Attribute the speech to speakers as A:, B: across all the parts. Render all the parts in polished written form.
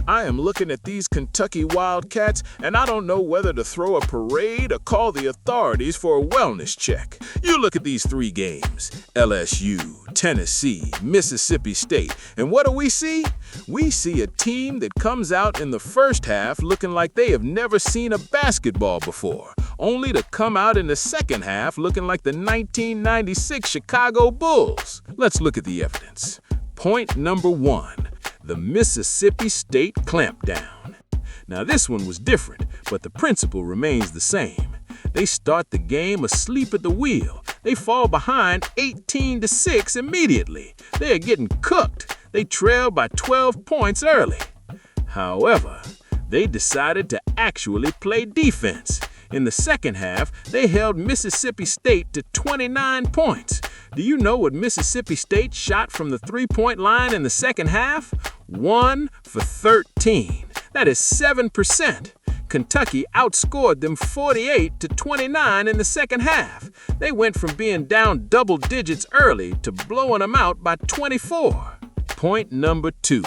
A: I am looking at these Kentucky Wildcats, and I don't know whether to throw a parade or call the authorities for a wellness check. You look at these three games: LSU, Tennessee, Mississippi State, and what do we see? We see a team that comes out in the first half looking like they have never seen a basketball before, only to come out in the second half looking like the 1996 Chicago Bulls. Let's look at the evidence. Point number 1, the Mississippi State clampdown. Now this one was different, but the principle remains the same. They start the game asleep at the wheel. They fall behind 18-6 immediately. They are getting cooked. They trail by 12 points early. However, they decided to actually play defense. In the second half, they held Mississippi State to 29 points. Do you know what Mississippi State shot from the three-point line in the second half? 1 for 13. That is 7%. Kentucky outscored them 48-29 in the second half. They went from being down double digits early to blowing them out by 24. Point number 2,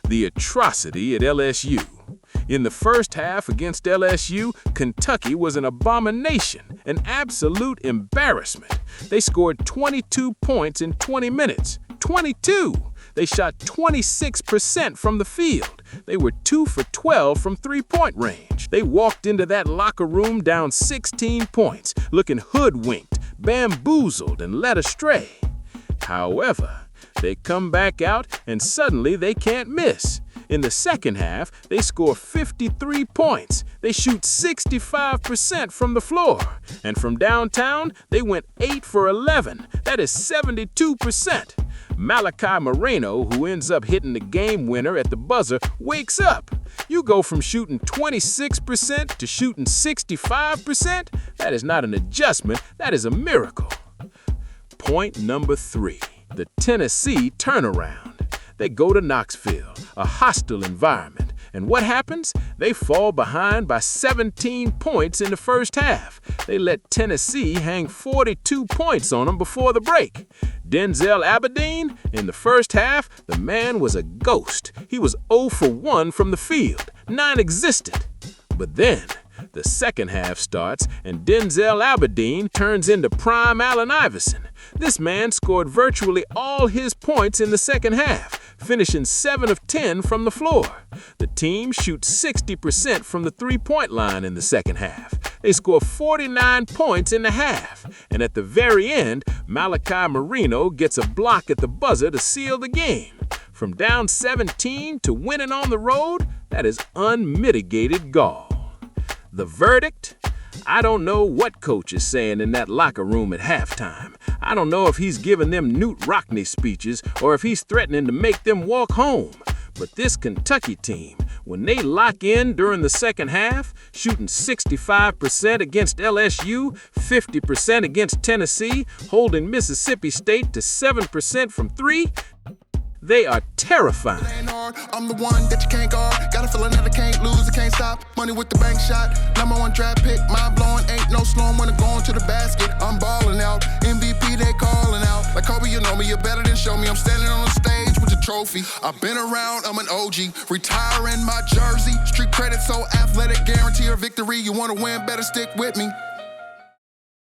A: the atrocity at LSU. In the first half against LSU, Kentucky was an abomination, an absolute embarrassment. They scored 22 points in 20 minutes. 22! They shot 26% from the field. They were 2 for 12 from three-point range. They walked into that locker room down 16 points, looking hoodwinked, bamboozled, and led astray. However, they come back out and suddenly they can't miss. In the second half, they score 53 points. They shoot 65% from the floor. And from downtown, they went 8 for 11. That is 72%. Malachi Moreno, who ends up hitting the game winner at the buzzer, wakes up. You go from shooting 26% to shooting 65%? That is not an adjustment, that is a miracle. Point number 3, the Tennessee turnaround. They go to Knoxville, a hostile environment. And what happens? They fall behind by 17 points in the first half. They let Tennessee hang 42 points on them before the break. Denzel Aberdeen, in the first half, the man was a ghost. He was 0 for 1 from the field, non-existent. But then, the second half starts and Denzel Aberdeen turns into prime Allen Iverson. This man scored virtually all his points in the second half, finishing 7 of 10 from the floor. The team shoots 60% from the three-point line in the second half. They score 49 points in the half. And at the very end, Malachi Moreno gets a block at the buzzer to seal the game. From down 17 to winning on the road, that is unmitigated gall. The verdict? I don't know what coach is saying in that locker room at halftime. I don't know if he's giving them Newt Rockne speeches or if he's threatening to make them walk home. But this Kentucky team, when they lock in during the second half, shooting 65% against LSU, 50% against Tennessee, holding Mississippi State to 7% from three, they are terrifying.
B: I'm the one that you can't guard. Got a feeling that I can't lose, I can't stop. Money with the bank shot. Number 1 draft pick, mind blowing. Ain't no slowing when I'm going to the basket. I'm balling out. MVP, they calling out. Like Kobe, you know me, you're better than show me. I'm standing on the stage with the trophy. I've been around, I'm an OG. Retiring my jersey. Street credit so athletic, guarantee a victory. You wanna win, better stick with me.